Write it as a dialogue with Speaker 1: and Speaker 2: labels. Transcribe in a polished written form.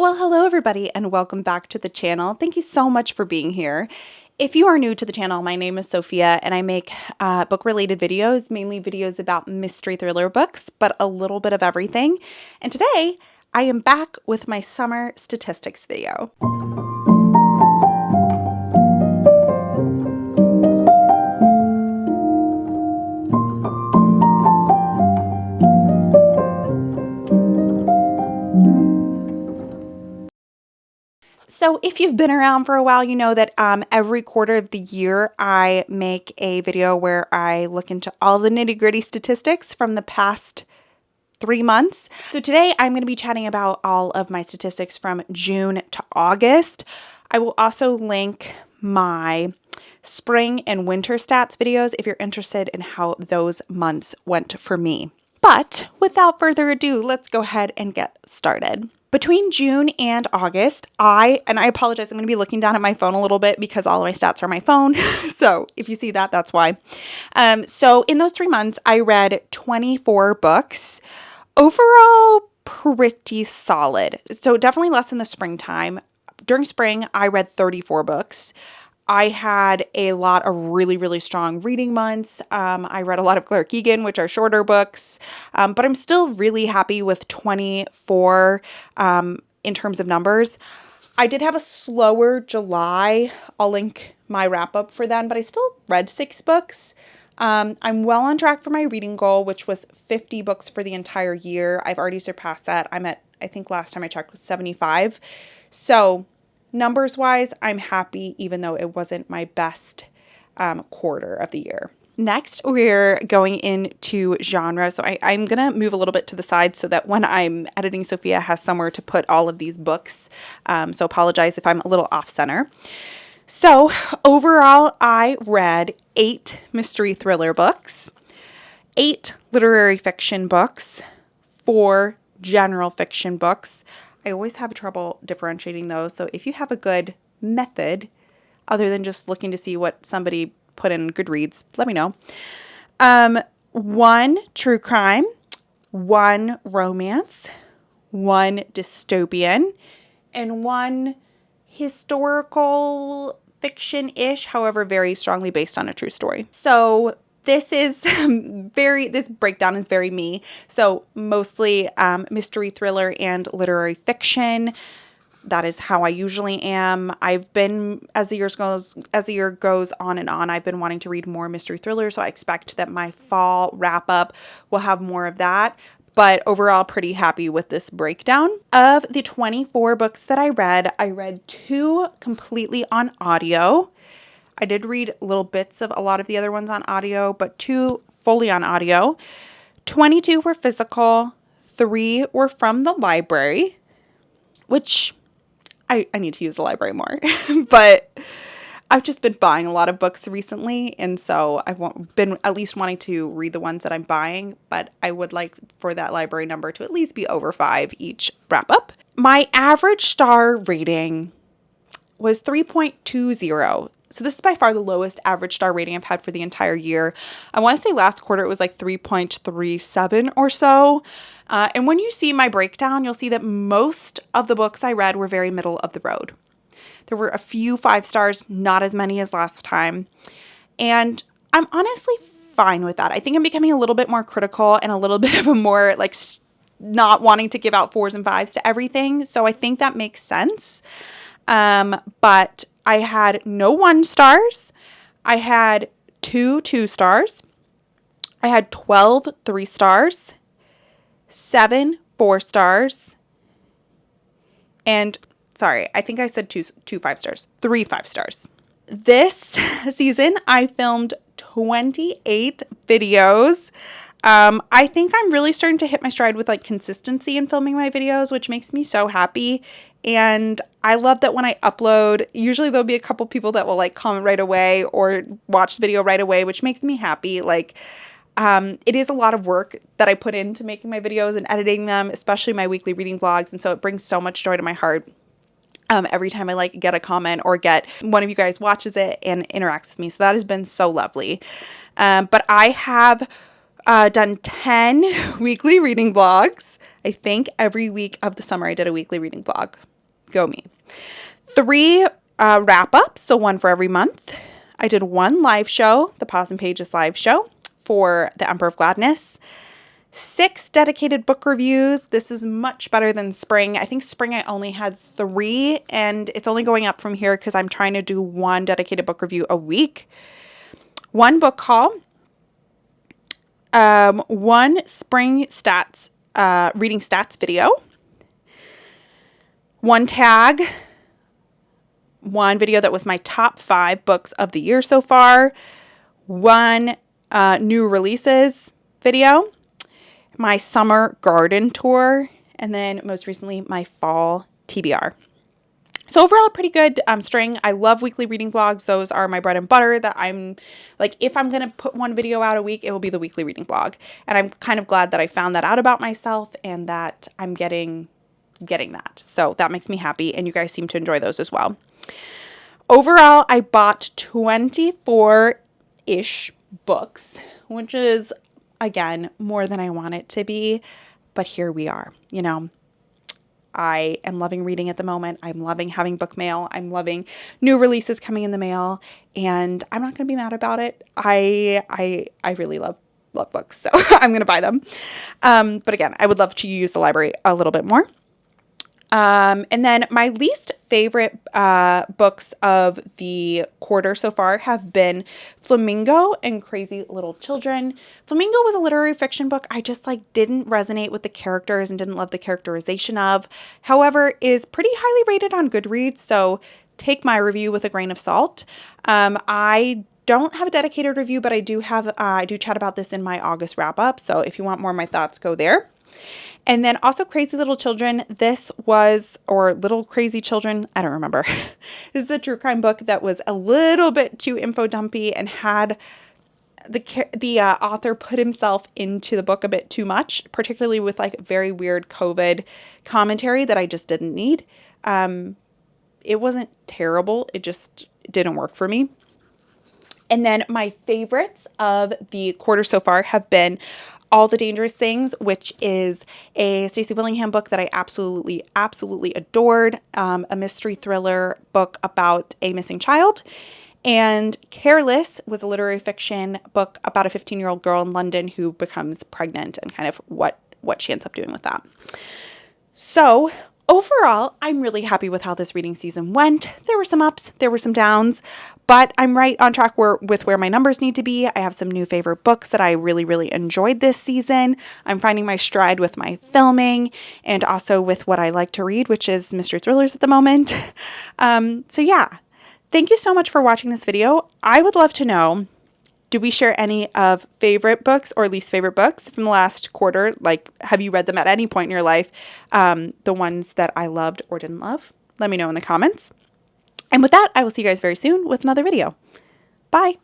Speaker 1: Well, hello everybody and welcome back to the channel. Thank you so much for being here. If you are new to the channel, my name is Sophia and I make book-related videos, mainly videos about mystery thriller books, but a little bit of everything. And today I am back with my summer statistics video. So if you've been around for a while, you know that every quarter of the year I make a video where I look into all the nitty-gritty statistics from the past 3 months. So today I'm going to be chatting about all of my statistics from June to August. I will also link my spring and winter stats videos if you're interested in how those months went for me. But without further ado, let's go ahead and get started. Between June and August, I apologize, I'm going to be looking down at my phone a little bit because all of my stats are on my phone. So if you see that, that's why. So in those 3 months, I read 24 books. Overall, pretty solid. So definitely less in the springtime. During spring, I read 34 books. I had a lot of really, really strong reading months. I read a lot of Claire Keegan, which are shorter books, but I'm still really happy with 24 in terms of numbers. I did have a slower July. I'll link my wrap up for then, but I still read 6 books. I'm well on track for my reading goal, which was 50 books for the entire year. I've already surpassed that. I'm at, I think last time I checked was 75. So numbers wise, I'm happy, even though it wasn't my best quarter of the year. Next, we're going into genre. So I'm going to move a little bit to the side so that when I'm editing, Sophia has somewhere to put all of these books. So apologize if I'm a little off center. So overall, I read 8 mystery thriller books, 8 literary fiction books, 4 general fiction books. I always have trouble differentiating those. So if you have a good method, other than just looking to see what somebody put in Goodreads, let me know. 1 true crime, 1 romance, 1 dystopian, and 1 historical fiction-ish, however, very strongly based on a true story. So this breakdown is very me. So mostly mystery thriller and literary fiction. That is how I usually am. I've been, as the year goes on and on, I've been wanting to read more mystery thrillers. So I expect that my fall wrap up will have more of that. But overall, pretty happy with this breakdown. Of the 24 books that I read 2 completely on audio. I did read little bits of a lot of the other ones on audio, but 2 fully on audio. 22 were physical, 3 were from the library, which I need to use the library more. But I've just been buying a lot of books recently, and so I've been at least wanting to read the ones that I'm buying, but I would like for that library number to at least be over 5 each wrap up. My average star rating was 3.20. So this is by far the lowest average star rating I've had for the entire year. I want to say last quarter it was like 3.37 or so. And when you see my breakdown, you'll see that most of the books I read were very middle of the road. There were a few 5 stars, not as many as last time. And I'm honestly fine with that. I think I'm becoming a little bit more critical and a little bit of a more like not wanting to give out 4s and 5s to everything. So I think that makes sense. But I had no 1 stars. I had 2 2 stars. I had 12 3 stars, 7 4 stars, and sorry, I think I said 2 5 stars, 3 5 stars. This season, I filmed 28 videos. I think I'm really starting to hit my stride with like consistency in filming my videos, which makes me so happy. And I love that when I upload, usually there'll be a couple people that will like comment right away or watch the video right away, which makes me happy. Like, it is a lot of work that I put into making my videos and editing them, especially my weekly reading vlogs. And so it brings so much joy to my heart. Every time I like get a comment or get one of you guys watches it and interacts with me. So that has been so lovely. But I have done 10 weekly reading vlogs. I think every week of the summer I did a weekly reading vlog. Go me. 3 wrap-ups, so 1 for every month. I did 1 live show, the Paws and Pages live show for the Emperor of Gladness. 6 dedicated book reviews. This is much better than spring. I think spring I only had 3, and it's only going up from here because I'm trying to do 1 dedicated book review a week. 1 book haul. 1 spring stats, reading stats video. 1 tag. 1 video that was my top 5 books of the year so far. 1 new releases video. My summer garden tour, and then most recently my fall TBR. So overall, pretty good string. I love weekly reading vlogs. Those are my bread and butter that I'm like, if I'm going to put 1 video out a week, it will be the weekly reading vlog. And I'm kind of glad that I found that out about myself and that I'm getting that. So that makes me happy, and you guys seem to enjoy those as well. Overall, I bought 24-ish books, which is, again, more than I want it to be, but here we are. You know, I am loving reading at the moment. I'm loving having book mail. I'm loving new releases coming in the mail, and I'm not going to be mad about it. I really love books, so I'm going to buy them. But again, I would love to use the library a little bit more. And then my least favorite books of the quarter so far have been Flamingo and Crazy Little Children. Flamingo was a literary fiction book I just didn't resonate with the characters and didn't love the characterization of. However, is pretty highly rated on Goodreads, so take my review with a grain of salt. I don't have a dedicated review, but I do chat about this in my August wrap up. So if you want more of my thoughts, go there. And then also Crazy Little Children. Or Little Crazy Children, I don't remember. This is a true crime book that was a little bit too info dumpy and had the author put himself into the book a bit too much, particularly with very weird COVID commentary that I just didn't need. It wasn't terrible. It just didn't work for me. And then my favorites of the quarter so far have been All the Dangerous Things, which is a Stacey Willingham book that I absolutely adored. A mystery thriller book about a missing child. And Careless was a literary fiction book about a 15-year-old girl in London who becomes pregnant and kind of what she ends up doing with that. So overall, I'm really happy with how this reading season went. There were some ups, there were some downs, but I'm right on track with where my numbers need to be. I have some new favorite books that I really enjoyed this season. I'm finding my stride with my filming and also with what I like to read, which is mystery thrillers at the moment. So yeah, thank you so much for watching this video. I would love to know, do we share any of favorite books or least favorite books from the last quarter? Have you read them at any point in your life? The ones that I loved or didn't love? Let me know in the comments. And with that, I will see you guys very soon with another video. Bye.